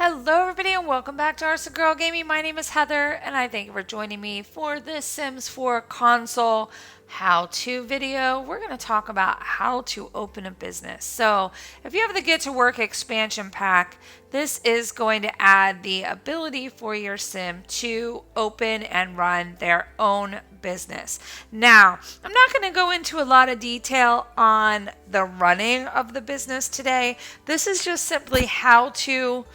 Hello everybody and welcome back to Arsen Girl Gaming. My name is Heather and I thank you for joining me for this Sims 4 console how-to video. We're going to talk about how to open a business. So if you have the Get to Work expansion pack, this is going to add the ability for your Sim to open and run their own business. Now, I'm not going to go into a lot of detail on the running of the business today. This is just simply how to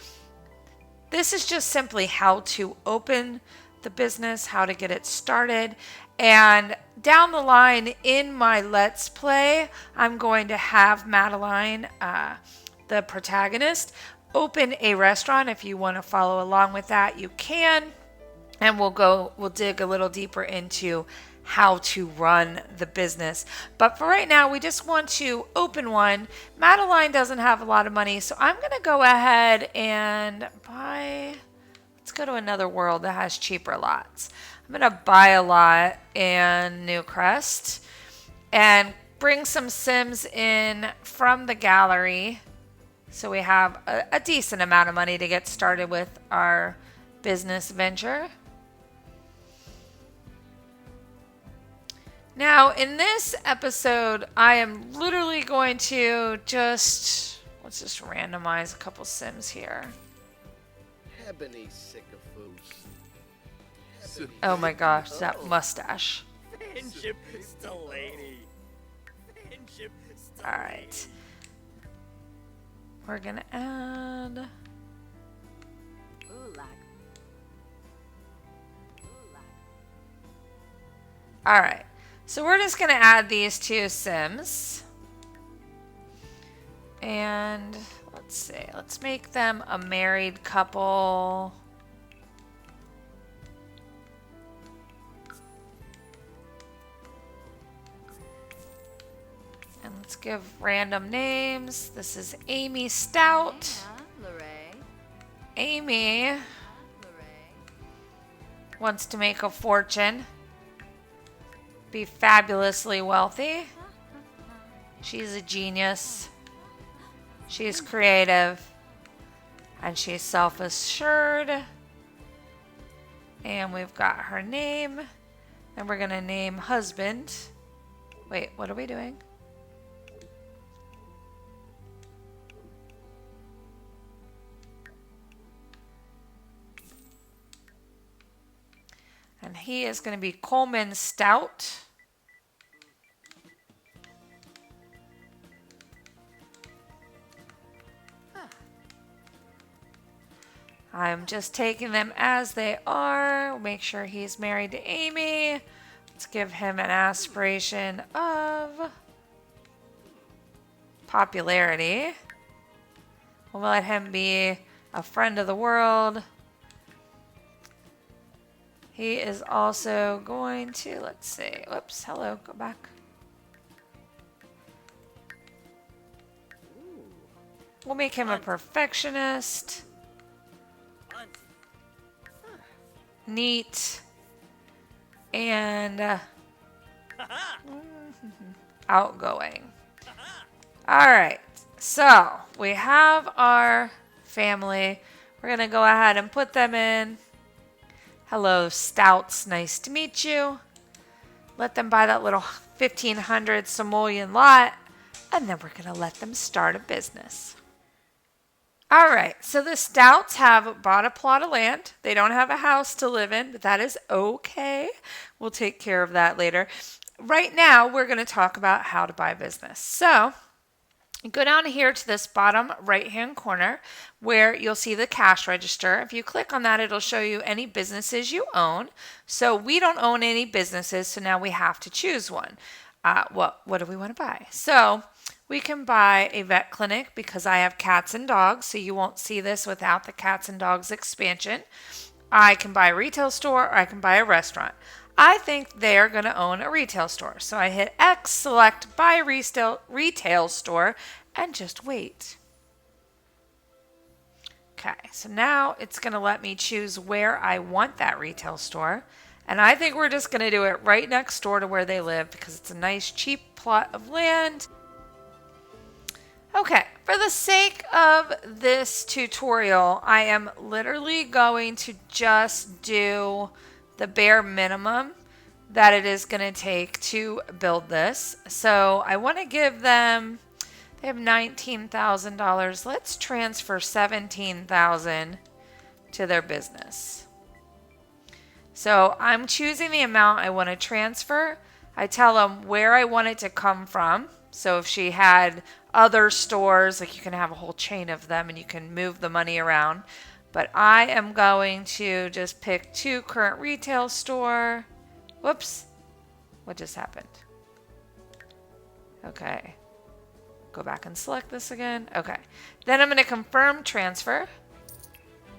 open the business, how to get it started. And down the line in my Let's Play, I'm going to have Madeline, the protagonist, open a restaurant. If you want to follow along with that, you can. And we'll dig a little deeper into how to run the business. But for right now, we just want to open one. Madeline doesn't have a lot of money, so I'm going to go ahead and buy... Let's go to another world that has cheaper lots. I'm going to buy a lot in Newcrest and bring some Sims in from the gallery so we have a decent amount of money to get started with our business venture. Now, in this episode, I am literally going to let's just randomize a couple Sims here. Oh my gosh, that mustache. Alright. We're gonna add... Alright. So we're just going to add these two Sims. And let's see. Let's make them a married couple. And let's give random names. This is Amy Stout. Amy wants to make a fortune. Be fabulously wealthy. She's a genius. She's creative. And she's self-assured. And we've got her name. And we're going to name husband. Wait, what are we doing? And he is going to be Coleman Stout. I'm just taking them as they are. Make sure he's married to Amy. Let's give him an aspiration of popularity. We'll let him be a friend of the world. He is also going to, let's see, whoops, hello, go back. We'll make him a perfectionist. Neat. And outgoing. Alright, so we have our family. We're going to go ahead and put them in. Hello, Stouts. Nice to meet you. Let them buy that little 1,500 simoleon lot, and then we're going to let them start a business. All right, so the Stouts have bought a plot of land. They don't have a house to live in, but that is okay. We'll take care of that later. Right now, we're going to talk about how to buy a business. So go down here to this bottom right-hand corner where you'll see the cash register. If you click on that, it'll show you any businesses you own. So we don't own any businesses, so now we have to choose one. What do we want to buy? So we can buy a vet clinic because I have cats and dogs, so you won't see this without the cats and dogs expansion. I can buy a retail store or I can buy a restaurant. I think they're going to own a retail store. So I hit X, select buy retail store, and just wait. Okay, so now it's going to let me choose where I want that retail store. And I think we're just going to do it right next door to where they live because it's a nice cheap plot of land. Okay, for the sake of this tutorial, I am literally going to just do the bare minimum that it is going to take to build this. So I want to give them, they have $19,000. Let's transfer $17,000 to their business. So I'm choosing the amount I want to transfer. I tell them where I want it to come from. So if she had other stores, like you can have a whole chain of them and you can move the money around. But I am going to just pick 2 current retail store. Whoops. What just happened? Okay. Go back and select this again. Okay. Then I'm going to confirm transfer.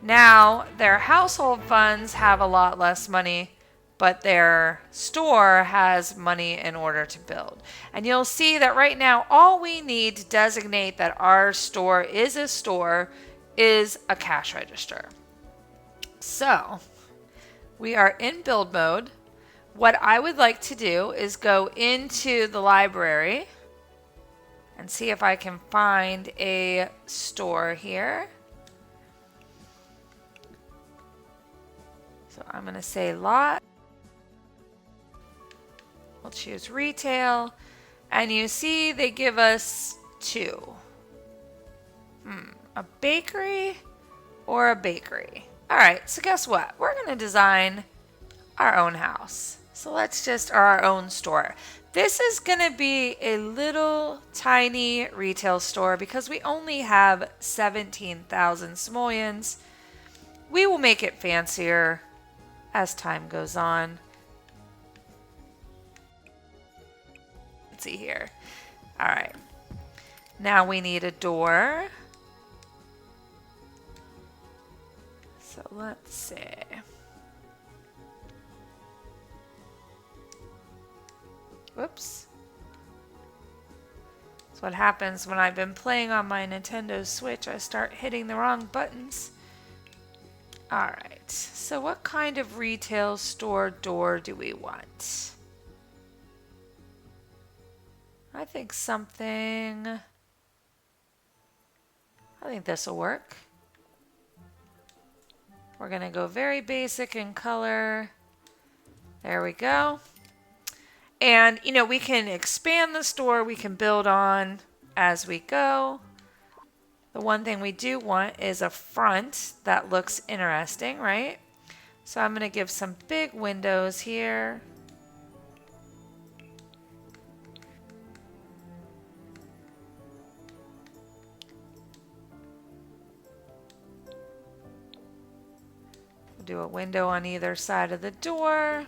Now their household funds have a lot less money, but their store has money in order to build. And you'll see that right now, all we need to designate that our store is a store is a cash register. So we are in build mode. What I would like to do is go into the library and see if I can find a store here. So I'm going to say lot. We'll choose retail. And you see they give us 2. A bakery or a bakery. All right, so guess what? We're going to design our own house. So let's just, or our own store. This is going to be a little tiny retail store because we only have 17,000 simoleons. We will make it fancier as time goes on. Let's see here. All right. Now we need a door. So let's see. Whoops. That's what happens when I've been playing on my Nintendo Switch. I start hitting the wrong buttons. Alright, so what kind of retail store door do we want? I think this will work. We're going to go very basic in color. There we go. And, you know, we can expand the store, we can build on as we go. The one thing we do want is a front that looks interesting, right? So I'm going to give some big windows here. We'll do a window on either side of the door.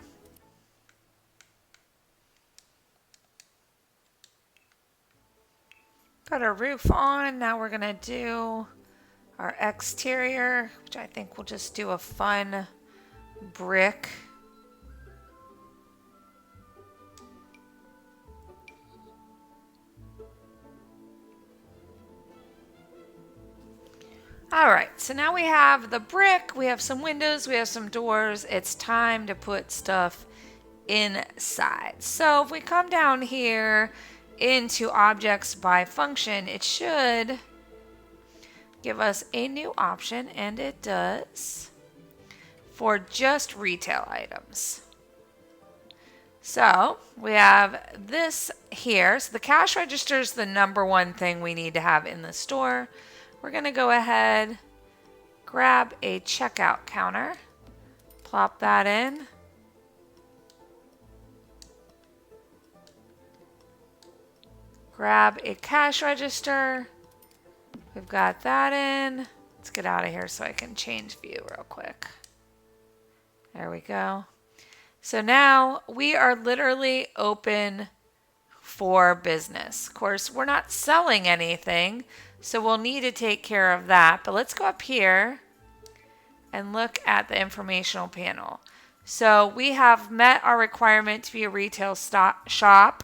Got our roof on. Now we're going to do our exterior, which I think we'll just do a fun brick. All right, so now we have the brick, we have some windows, we have some doors. It's time to put stuff inside. So if we come down here into objects by function, it should give us a new option, and it does, for just retail items. So we have this here. So the cash register is the #1 thing we need to have in the store. We're going to go ahead, grab a checkout counter, plop that in. Grab a cash register. We've got that in. Let's get out of here so I can change view real quick. There we go. So now we are literally open for business. Of course, we're not selling anything, so we'll need to take care of that. But let's go up here and look at the informational panel. So we have met our requirement to be a retail shop.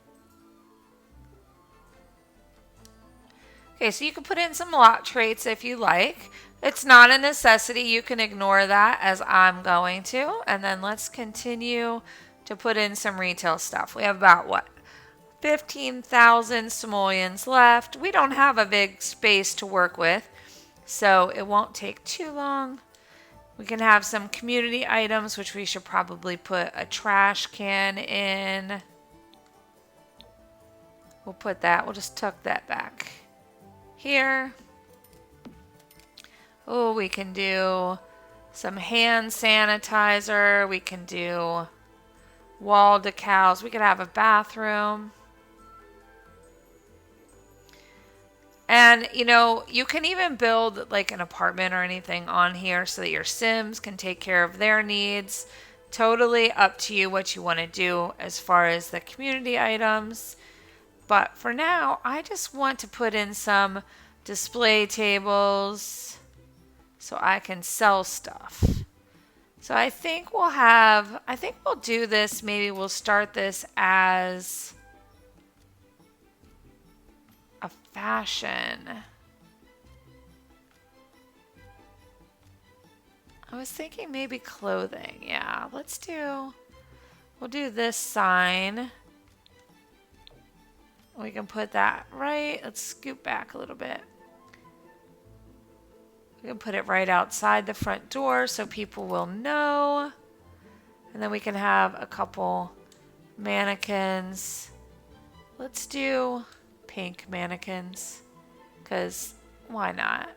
Okay, so you can put in some lot traits if you like. It's not a necessity. You can ignore that as I'm going to. And then let's continue to put in some retail stuff. We have about, what, 15,000 simoleons left. We don't have a big space to work with, so it won't take too long. We can have some community items, which we should probably put a trash can in. We'll put that, we'll just tuck that back here. Oh, we can do some hand sanitizer. We can do wall decals. We could have a bathroom. And, you know, you can even build like an apartment or anything on here so that your Sims can take care of their needs. Totally up to you what you want to do as far as the community items. But for now, I just want to put in some display tables so I can sell stuff. So I think we'll do this. Maybe we'll start this as a fashion. I was thinking maybe clothing. Yeah, we'll do this sign. We can put that right. Let's scoot back a little bit. We can put it right outside the front door so people will know. And then we can have a couple mannequins. Let's do pink mannequins, because why not?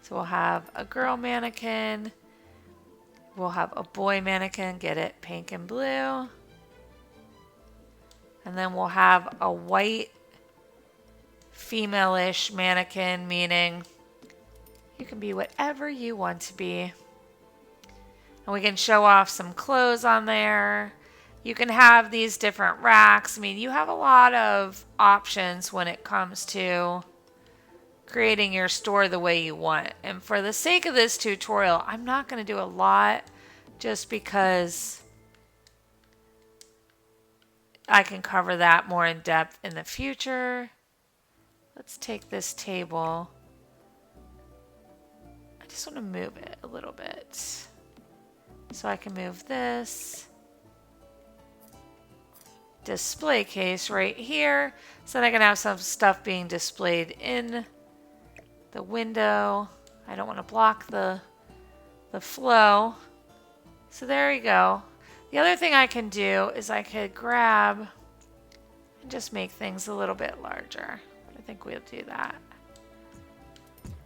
So we'll have a girl mannequin. We'll have a boy mannequin. Get it? Pink and blue. And then we'll have a white female-ish mannequin, meaning you can be whatever you want to be. And we can show off some clothes on there. You can have these different racks. I mean, you have a lot of options when it comes to creating your store the way you want. And for the sake of this tutorial, I'm not going to do a lot just because I can cover that more in depth in the future. Let's take this table. I just want to move it a little bit. So I can move this display case right here. So then I can have some stuff being displayed in the window. I don't want to block the flow. So there you go. The other thing I can do is I could grab and just make things a little bit larger. I think we'll do that.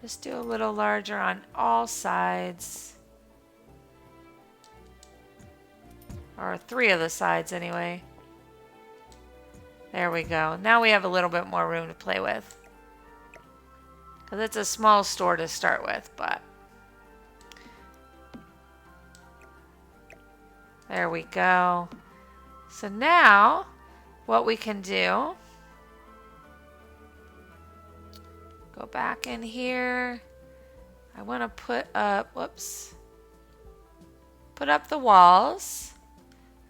Just do a little larger on all sides. Or 3 of the sides anyway. There we go. Now we have a little bit more room to play with. Because it's a small store to start with, but there we go. So now what we can do, go back in here. I want to put up, put up the walls.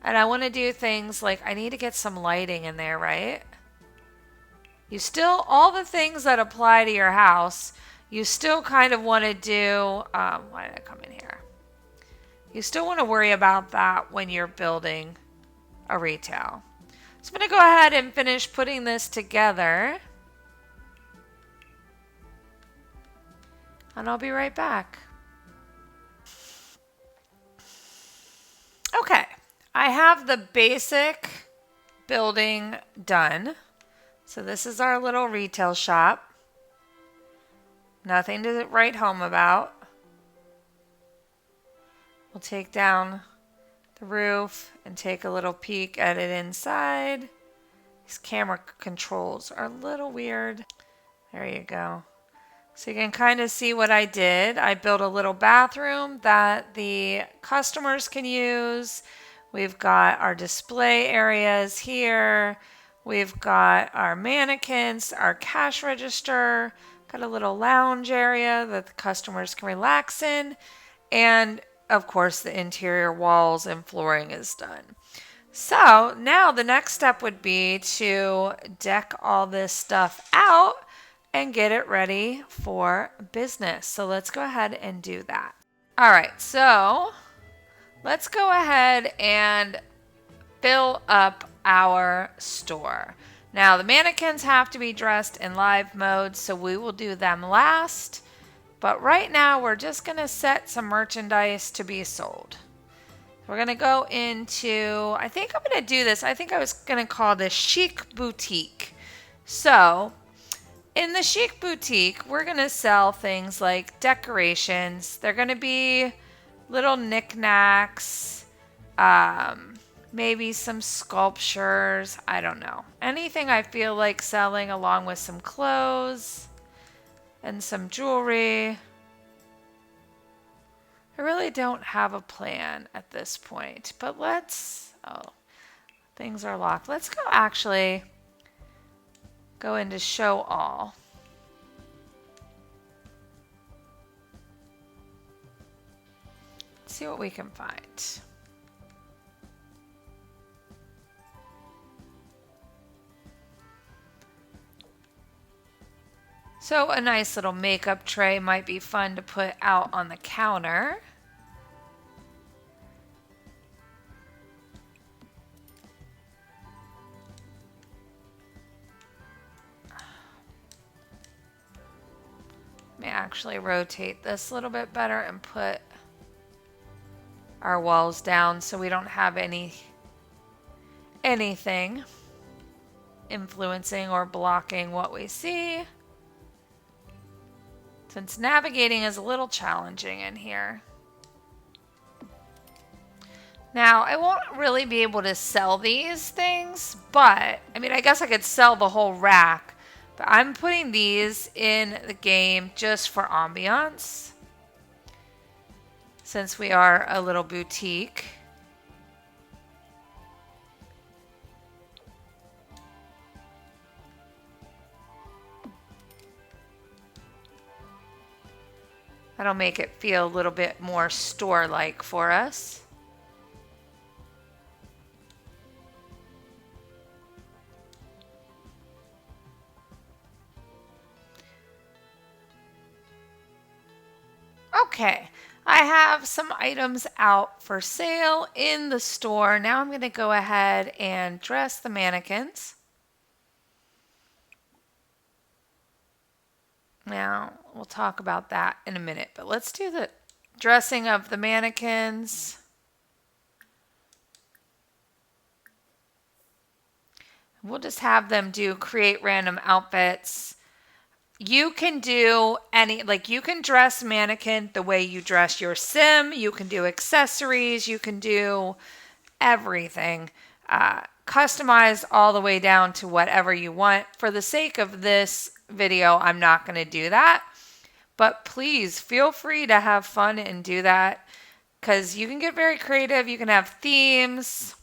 And I want to do things like, I need to get some lighting in there, right? You still, all the things that apply to your house, you still kind of want to do, why did I come in here? You still want to worry about that when you're building a retail. So I'm going to go ahead and finish putting this together. And I'll be right back. Okay. I have the basic building done. So this is our little retail shop. Nothing to write home about. We'll take down the roof and take a little peek at it inside. These camera controls are a little weird. There you go. So you can kind of see what I did. I built a little bathroom that the customers can use. We've got our display areas here. We've got our mannequins, our cash register, got a little lounge area that the customers can relax in. And of course, the interior walls and flooring is done. So now the next step would be to deck all this stuff out and get it ready for business. So let's go ahead and do that. All right, so let's go ahead and fill up our store. Now, the mannequins have to be dressed in live mode, so we will do them last. But right now, we're just going to set some merchandise to be sold. We're going to go into, I think I'm going to do this. I think I was going to call this Chic Boutique. So, in the Chic Boutique, we're going to sell things like decorations. They're going to be little knickknacks, maybe some sculptures. I don't know. Anything I feel like selling, along with some clothes and some jewelry. I really don't have a plan at this point, but let's, oh, things are locked. Let's go actually go into show all. Let's see what we can find. So a nice little makeup tray might be fun to put out on the counter. Let me actually rotate this a little bit better and put our walls down so we don't have anything influencing or blocking what we see. Since navigating is a little challenging in here. Now, I won't really be able to sell these things, but, I mean, I guess I could sell the whole rack. But I'm putting these in the game just for ambiance, since we are a little boutique. That'll make it feel a little bit more store-like for us. Okay, I have some items out for sale in the store. Now I'm going to go ahead and dress the mannequins. Now, we'll talk about that in a minute, but let's do the dressing of the mannequins. We'll just have them create random outfits. You can do you can dress mannequin the way you dress your sim. You can do accessories. You can do everything. Customized all the way down to whatever you want. For the sake of this video, I'm not going to do that. But please feel free to have fun and do that, because you can get very creative. You can have themes.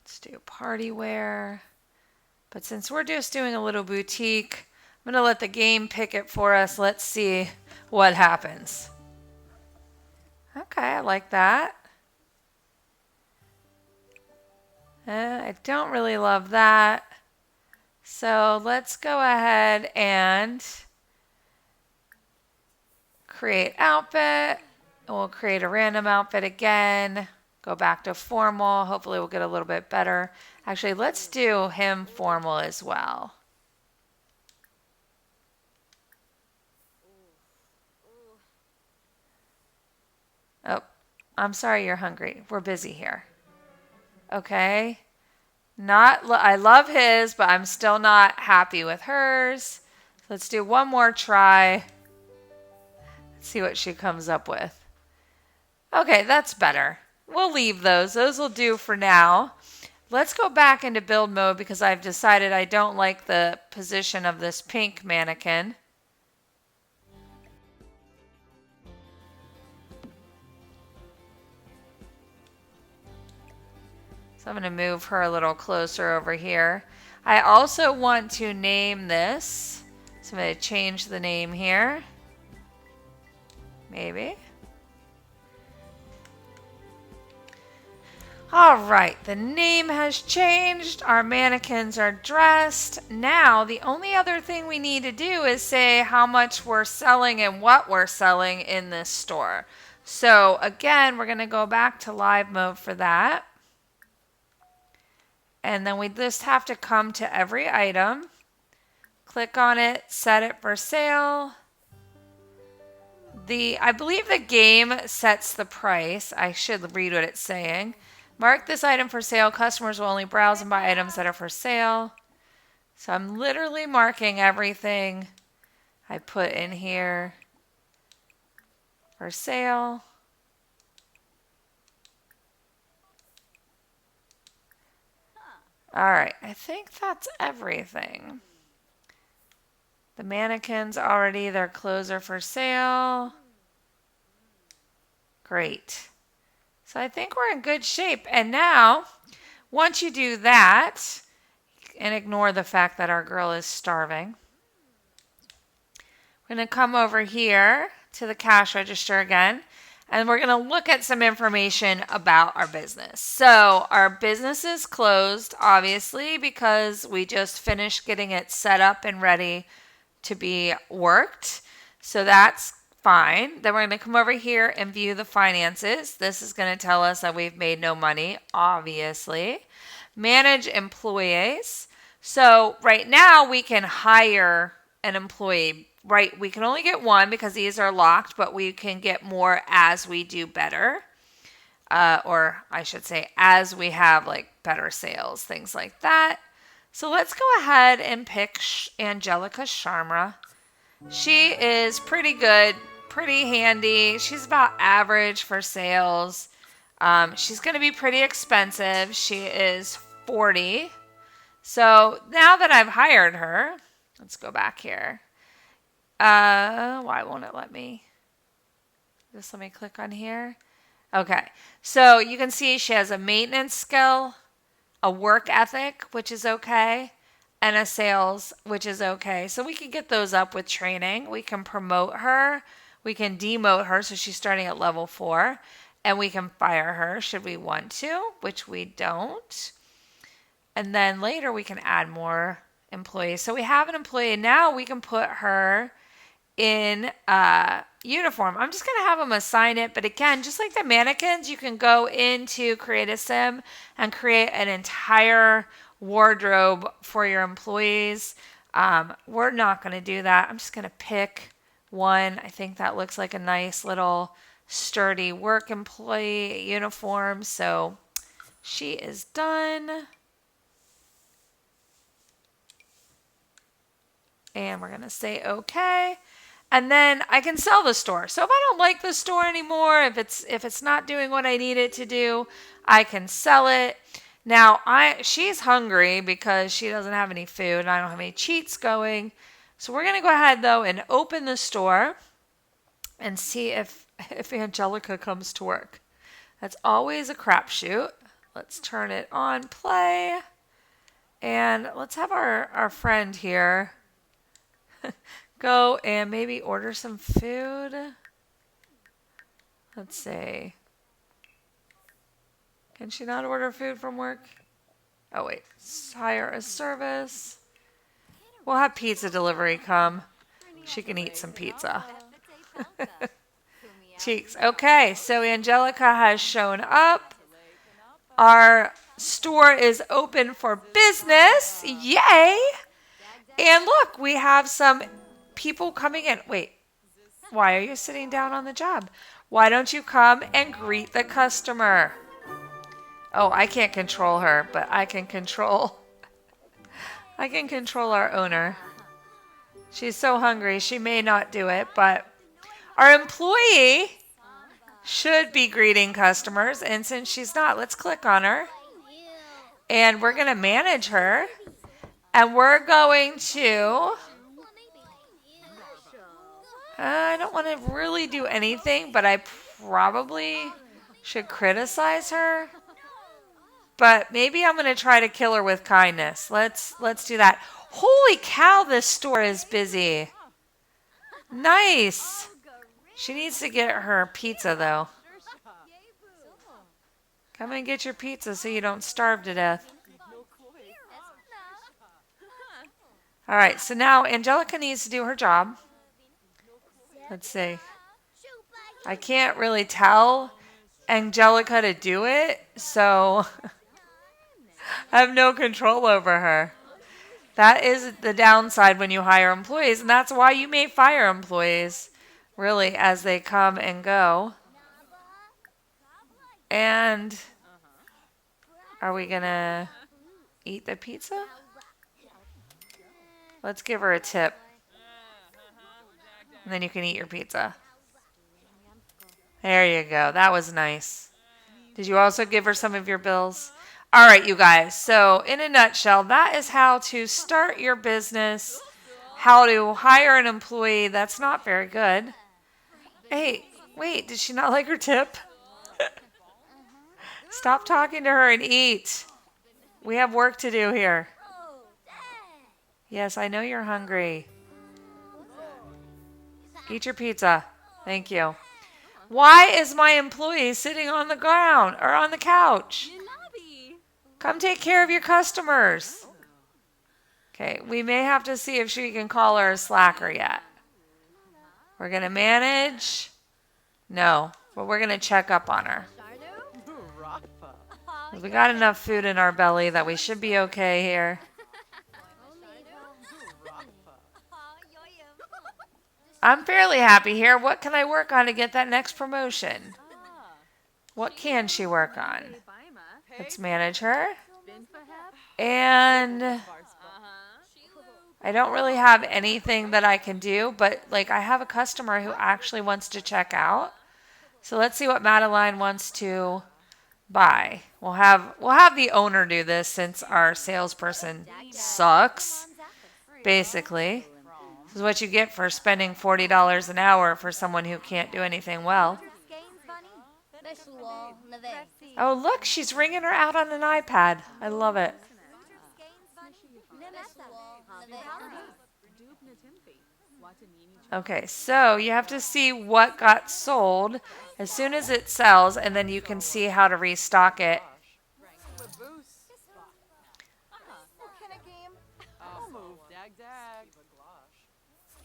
Let's do party wear. But since we're just doing a little boutique, I'm going to let the game pick it for us. Let's see what happens. Okay, I like that. I don't really love that. So let's go ahead and create outfit. We'll create a random outfit again. Go back to formal. Hopefully we'll get a little bit better. Actually, let's do him formal as well. Oh, I'm sorry you're hungry. We're busy here. Okay. I love his, but I'm still not happy with hers. Let's do one more try. Let's see what she comes up with. Okay, that's better. We'll leave those. Those will do for now. Let's go back into build mode because I've decided I don't like the position of this pink mannequin. So I'm going to move her a little closer over here. I also want to name this. So I'm going to change the name here. Maybe. All right, the name has changed. Our mannequins are dressed. Now, the only other thing we need to do is say how much we're selling and what we're selling in this store. So again, we're going to go back to live mode for that. And then we just have to come to every item, click on it, set it for sale. I believe the game sets the price. I should read what it's saying. Mark this item for sale. Customers will only browse and buy items that are for sale. So I'm literally marking everything I put in here for sale. All right, I think that's everything. The mannequins already, their clothes are for sale. Great. So I think we're in good shape. And now, once you do that, and ignore the fact that our girl is starving, we're going to come over here to the cash register again, and we're going to look at some information about our business. So our business is closed, obviously, because we just finished getting it set up and ready to be worked. So that's fine. Then we're going to come over here and view the finances. This is going to tell us that we've made no money, obviously. Manage employees. So right now we can hire an employee. Right, we can only get one because these are locked, but we can get more as we do better. Or I should say as we have like better sales, things like that. So let's go ahead and pick Angelica Sharma. She is pretty good, pretty handy. She's about average for sales. She's going to be pretty expensive. She is 40. So now that I've hired her, let's go back here. Why won't it let me? Just let me click on here. Okay. So you can see she has a maintenance skill, a work ethic, which is okay, and a sales, which is okay. So we can get those up with training. We can promote her. We can demote her. So she's starting at level 4. And we can fire her should we want to, which we don't. And then later we can add more employees. So we have an employee. Now we can put her in uniform. I'm just going to have them assign it. But again, just like the mannequins, you can go into Create a Sim and create an entire wardrobe for your employees. We're not going to do that. I'm just going to pick one. I think that looks like a nice little sturdy work employee uniform. So she is done. And we're going to say okay. And then I can sell the store. So if I don't like the store anymore, if it's not doing what I need it to do, I can sell it. Now she's hungry because she doesn't have any food and I don't have any cheats going. So we're going to go ahead though and open the store and see if Angelica comes to work. That's always a crapshoot. Let's turn it on, play. And let's have our friend here go and maybe order some food. Let's see. Can she not order food from work? Oh, wait. Hire a service. We'll have pizza delivery come. She can eat some pizza. Cheeks. Okay, so Angelica has shown up. Our store is open for business. Yay! And look, we have some people coming in. Wait, why are you sitting down on the job? Why don't you come and greet the customer? Oh, I can't control her, but I can control our owner. She's so hungry, she may not do it, but our employee should be greeting customers, and since she's not, let's click on her. And we're going to manage her. And we're going to, I don't want to really do anything, but I probably should criticize her. But maybe I'm going to try to kill her with kindness. Let's do that. Holy cow, this store is busy. Nice. She needs to get her pizza, though. Come and get your pizza so you don't starve to death. All right, so now Angelica needs to do her job. Let's see. I can't really tell Angelica to do it, so I have no control over her. That is the downside when you hire employees, and that's why you may fire employees, really, as they come and go. And are we going to eat the pizza? Let's give her a tip. And then you can eat your pizza. There you go. That was nice. Did you also give her some of your bills? All right, you guys. So in a nutshell, that is how to start your business, how to hire an employee. That's not very good. Hey, wait, did she not like her tip? Stop talking to her and eat. We have work to do here. Yes, I know you're hungry. Eat your pizza. Thank you. Why is my employee sitting on the ground or on the couch? Come take care of your customers. Okay, we may have to see if she can call her a slacker yet. We're going to manage. No, but we're going to check up on her. We got enough food in our belly that we should be okay here. I'm fairly happy here. What can I work on to get that next promotion? What can she work on? Let's manage her. And I don't really have anything that I can do, but like I have a customer who actually wants to check out. So let's see what Madeline wants to buy. We'll have the owner do this since our salesperson sucks, basically. This is what you get for spending $40 an hour for someone who can't do anything well. Oh, look, she's ringing her out on an iPad. I love it. Okay, so you have to see what got sold as soon as it sells, and then you can see how to restock it.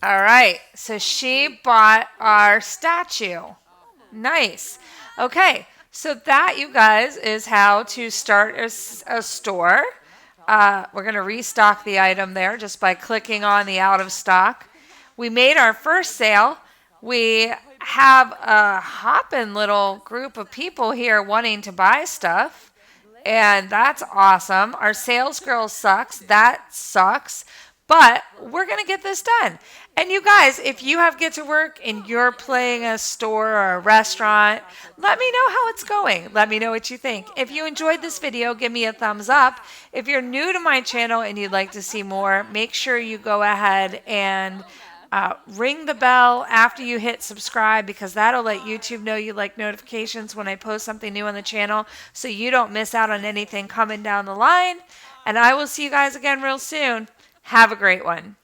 All right, so she bought our statue. Nice. Okay, so that, you guys, is how to start a store. We're going to restock the item there just by clicking on the out of stock. We made our first sale. We have a hopping little group of people here wanting to buy stuff, and that's awesome. Our sales girl sucks. That sucks. But we're going to get this done. And you guys, if you have Get to Work and you're playing a store or a restaurant, let me know how it's going. Let me know what you think. If you enjoyed this video, give me a thumbs up. If you're new to my channel and you'd like to see more, make sure you go ahead and ring the bell after you hit subscribe, because that'll let YouTube know you like notifications when I post something new on the channel, so you don't miss out on anything coming down the line. And I will see you guys again real soon. Have a great one.